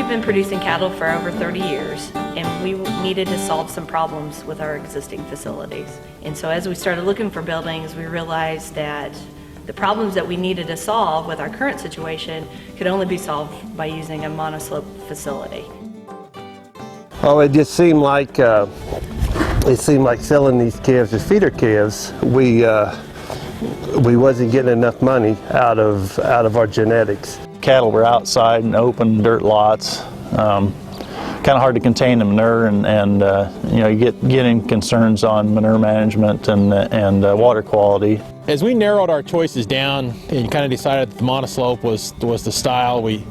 We've been producing cattle for over 30 years, and we needed to solve some problems with our existing facilities. And so as we started looking for buildings, we realized that the problems that we needed to solve with our current situation could only be solved by using a monoslope facility. Well, it just seemed like selling these calves as feeder calves. We wasn't getting enough money out of our genetics. Cattle were outside and open dirt lots. Kind of hard to contain the manure, and you know, you getting concerns on manure management and water quality. As we narrowed our choices down and kind of decided that the monoslope was the style, we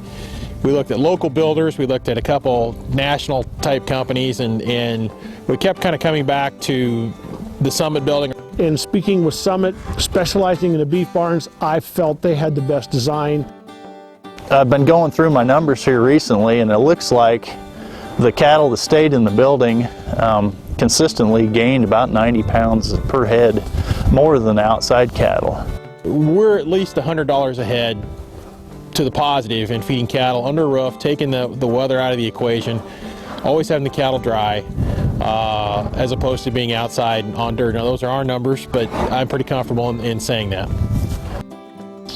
looked at local builders, we looked at a couple national type companies, and we kept kind of coming back to the Summit building. In speaking with Summit, specializing in the beef barns, I felt they had the best design. I've been going through my numbers here recently, and it looks like the cattle that stayed in the building consistently gained about 90 pounds per head more than outside cattle. We're at least $100 a head to the positive in feeding cattle under a roof, taking the weather out of the equation, always having the cattle dry, as opposed to being outside on dirt. Now those are our numbers, but I'm pretty comfortable in saying that.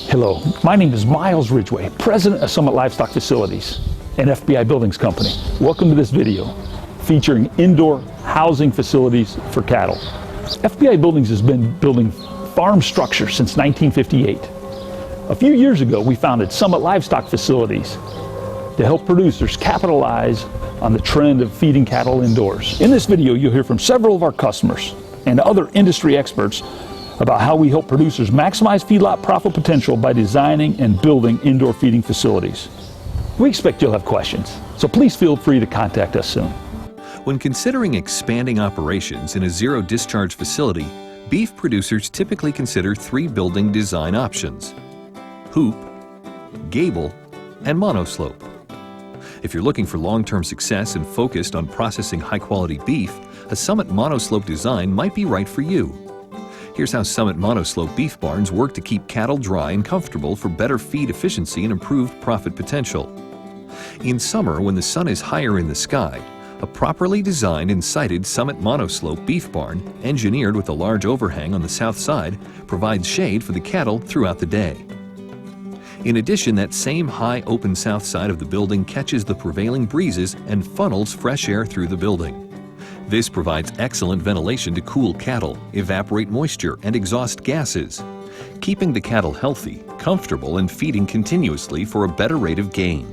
Hello, my name is Miles Ridgway, President of Summit Livestock Facilities, an FBI Buildings company. Welcome to this video featuring indoor housing facilities for cattle. FBI Buildings has been building farm structures since 1958. A few years ago, we founded Summit Livestock Facilities to help producers capitalize on the trend of feeding cattle indoors. In this video, you'll hear from several of our customers and other industry experts about how we help producers maximize feedlot profit potential by designing and building indoor feeding facilities. We expect you'll have questions, so please feel free to contact us soon. When considering expanding operations in a zero-discharge facility, beef producers typically consider 3 building design options: hoop, gable, and monoslope. If you're looking for long-term success and focused on processing high-quality beef, a Summit monoslope design might be right for you. Here's how Summit monoslope beef barns work to keep cattle dry and comfortable for better feed efficiency and improved profit potential. In summer, when the sun is higher in the sky, a properly designed and sited Summit monoslope beef barn, engineered with a large overhang on the south side, provides shade for the cattle throughout the day. In addition, that same high open south side of the building catches the prevailing breezes and funnels fresh air through the building. This provides excellent ventilation to cool cattle, evaporate moisture, and exhaust gases, keeping the cattle healthy, comfortable, and feeding continuously for a better rate of gain.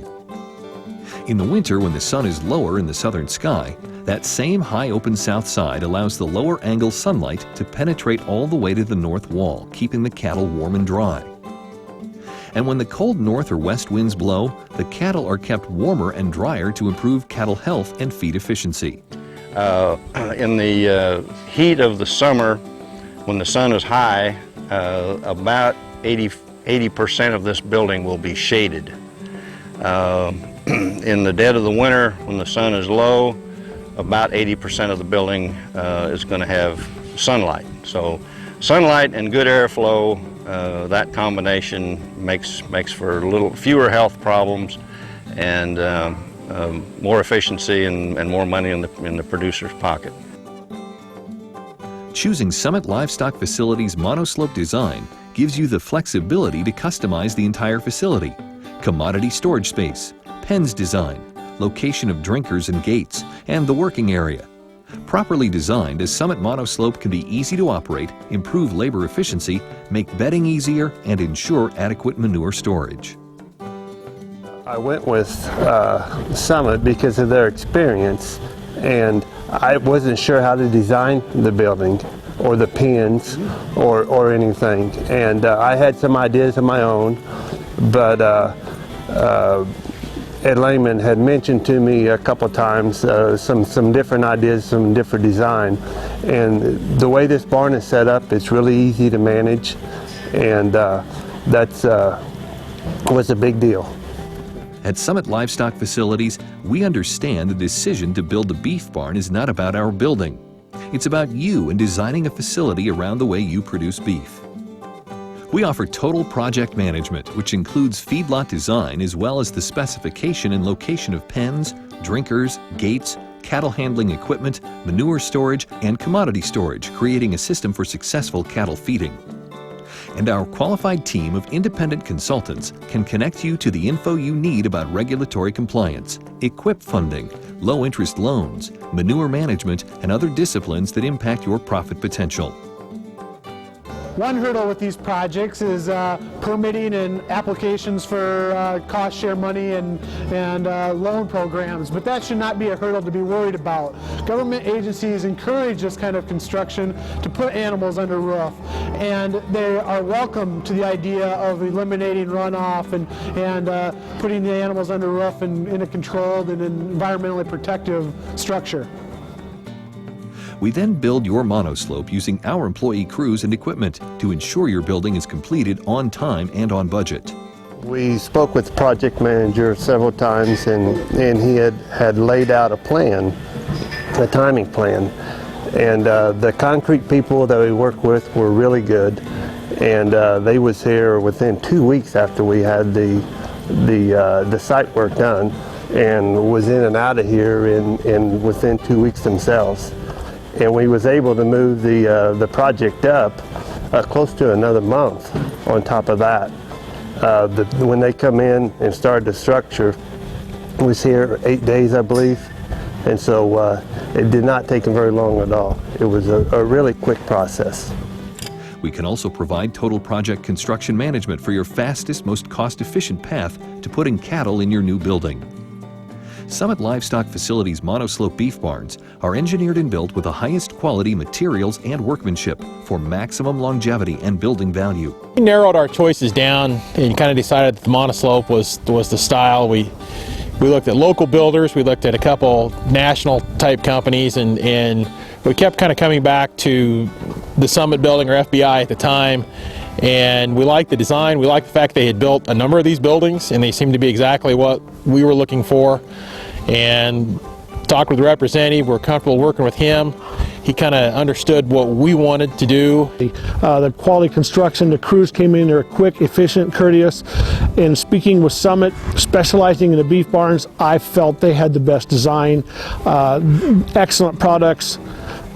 In the winter, when the sun is lower in the southern sky, that same high open south side allows the lower angle sunlight to penetrate all the way to the north wall, keeping the cattle warm and dry. And when the cold north or west winds blow, the cattle are kept warmer and drier to improve cattle health and feed efficiency. In the heat of the summer, when the sun is high, about 80% of this building will be shaded. In the dead of the winter, when the sun is low, about 80% of the building is going to have sunlight. So sunlight and good airflow, that combination makes for a little fewer health problems and more efficiency and more money in the producer's pocket. Choosing Summit Livestock Facilities monoslope design gives you the flexibility to customize the entire facility: commodity storage space, pens design, location of drinkers and gates, and the working area. Properly designed, a Summit monoslope can be easy to operate, improve labor efficiency, make bedding easier, and ensure adequate manure storage. I went with Summit because of their experience, and I wasn't sure how to design the building or the pens or anything. And I had some ideas of my own, but Ed Lehman had mentioned to me a couple of times some different ideas, some different design. And the way this barn is set up, it's really easy to manage, and that's was a big deal. At Summit Livestock Facilities, we understand the decision to build a beef barn is not about our building. It's about you and designing a facility around the way you produce beef. We offer total project management, which includes feedlot design as well as the specification and location of pens, drinkers, gates, cattle handling equipment, manure storage, and commodity storage, creating a system for successful cattle feeding. And our qualified team of independent consultants can connect you to the info you need about regulatory compliance, equip funding, low-interest loans, manure management, and other disciplines that impact your profit potential. One hurdle with these projects is permitting and applications for cost share money and loan programs, but that should not be a hurdle to be worried about. Government agencies encourage this kind of construction to put animals under roof, and they are welcome to the idea of eliminating runoff and putting the animals under roof in a controlled and environmentally protective structure. We then build your monoslope using our employee crews and equipment to ensure your building is completed on time and on budget. We spoke with the project manager several times, and he had laid out a plan, a timing plan. And the concrete people that we work with were really good, and they was here within 2 weeks after we had the site work done, and was in and out of here in within 2 weeks themselves. And we was able to move the project up close to another month on top of that. When they come in and started the structure, it was here 8 days, I believe. And so it did not take them very long at all. It was a really quick process. We can also provide total project construction management for your fastest, most cost-efficient path to putting cattle in your new building. Summit Livestock Facilities Monoslope beef barns are engineered and built with the highest quality materials and workmanship for maximum longevity and building value. We narrowed our choices down and kind of decided that the Monoslope was the style. We looked at local builders, we looked at a couple national type companies, and we kept kind of coming back to the Summit building, or FBI at the time. And we liked the design, we liked the fact they had built a number of these buildings, and they seemed to be exactly what we were looking for. And talked with the representative, we're comfortable working with him. He kind of understood what we wanted to do. The quality construction, the crews came in, they were quick, efficient, courteous. And speaking with Summit, specializing in the beef barns, I felt they had the best design, excellent products.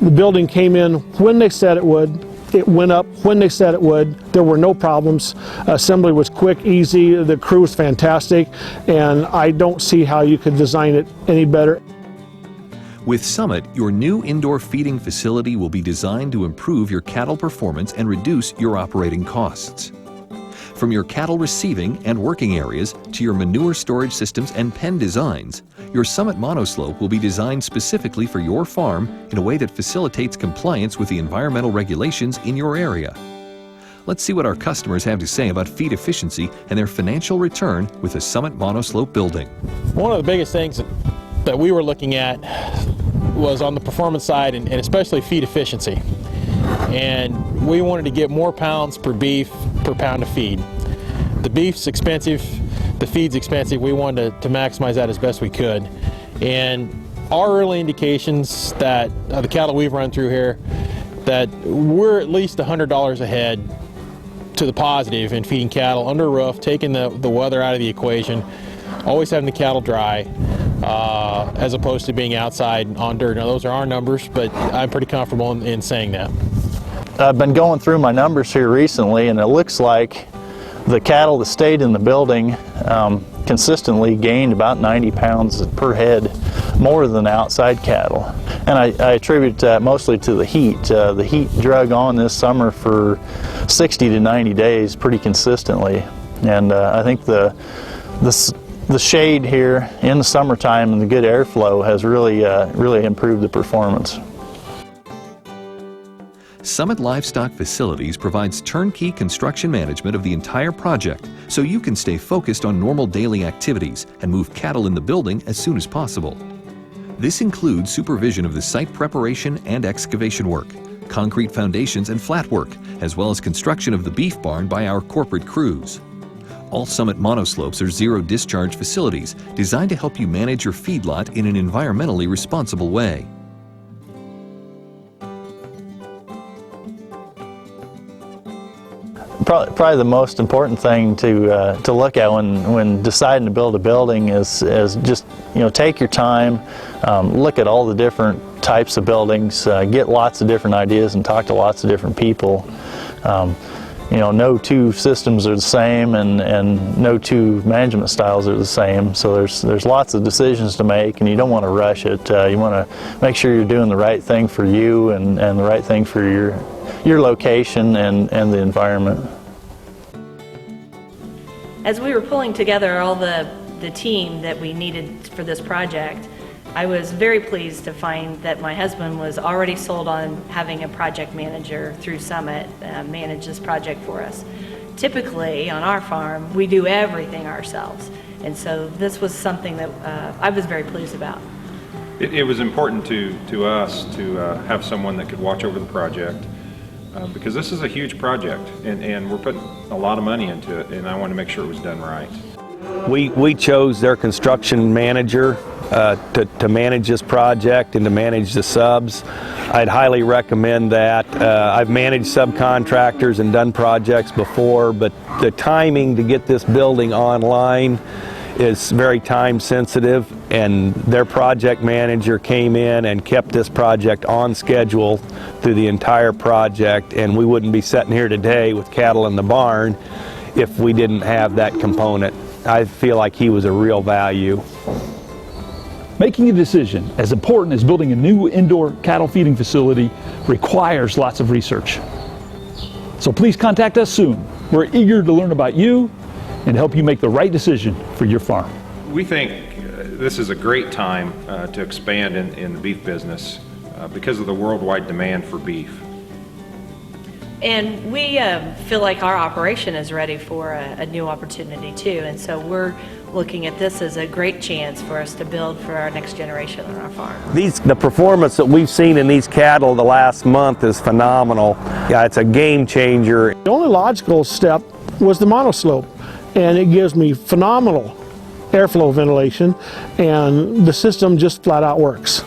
The building came in when they said it would. It went up when they said it would. There were no problems. Assembly was quick, easy. The crew was fantastic, and I don't see how you could design it any better. With Summit, your new indoor feeding facility will be designed to improve your cattle performance and reduce your operating costs. From your cattle receiving and working areas to your manure storage systems and pen designs, your Summit Monoslope will be designed specifically for your farm in a way that facilitates compliance with the environmental regulations in your area. Let's see what our customers have to say about feed efficiency and their financial return with the Summit Monoslope building. One of the biggest things that we were looking at was on the performance side, and especially feed efficiency. And we wanted to get more pounds per beef per pound of feed. The beef's expensive, the feed's expensive. We wanted to maximize that as best we could. And our early indications that the cattle we've run through here, that we're at least $100 a head to the positive in feeding cattle under roof, taking the weather out of the equation, always having the cattle dry, as opposed to being outside on dirt. Now those are our numbers, but I'm pretty comfortable in saying that. I've been going through my numbers here recently, and it looks like the cattle that stayed in the building consistently gained about 90 pounds per head more than outside cattle. And I attribute that mostly to the heat. The heat drug on this summer for 60 to 90 days pretty consistently. And I think the shade here in the summertime and the good airflow has really improved the performance. Summit Livestock Facilities provides turnkey construction management of the entire project so you can stay focused on normal daily activities and move cattle in the building as soon as possible. This includes supervision of the site preparation and excavation work, concrete foundations and flat work, as well as construction of the beef barn by our corporate crews. All Summit Monoslopes are zero-discharge facilities designed to help you manage your feedlot in an environmentally responsible way. probably the most important thing to look at when deciding to build a building is just, you know, take your time, look at all the different types of buildings, get lots of different ideas and talk to lots of different people. You know, no two systems are the same, and no two management styles are the same. So there's lots of decisions to make, and you don't want to rush it. You want to make sure you're doing the right thing for you and the right thing for your location and the environment. As we were pulling together all the team that we needed for this project, I was very pleased to find that my husband was already sold on having a project manager through Summit manage this project for us. Typically, on our farm, we do everything ourselves, and so this was something that I was very pleased about. It was important to us to have someone that could watch over the project, because this is a huge project, and we're putting a lot of money into it, and I want to make sure it was done right. We chose their construction manager to manage this project and to manage the subs. I'd highly recommend that. I've managed subcontractors and done projects before, but the timing to get this building online is very time sensitive, and their project manager came in and kept this project on schedule through the entire project, and we wouldn't be sitting here today with cattle in the barn if we didn't have that component. I feel like he was a real value. Making a decision as important as building a new indoor cattle feeding facility requires lots of research. So please contact us soon. We're eager to learn about you and help you make the right decision for your farm. We think this is a great time to expand in the beef business because of the worldwide demand for beef. And we feel like our operation is ready for a new opportunity too, and so we're looking at this as a great chance for us to build for our next generation on our farm. The performance that we've seen in these cattle the last month is phenomenal. Yeah, it's a game changer. The only logical step was the Monoslope, and it gives me phenomenal airflow ventilation, and the system just flat out works.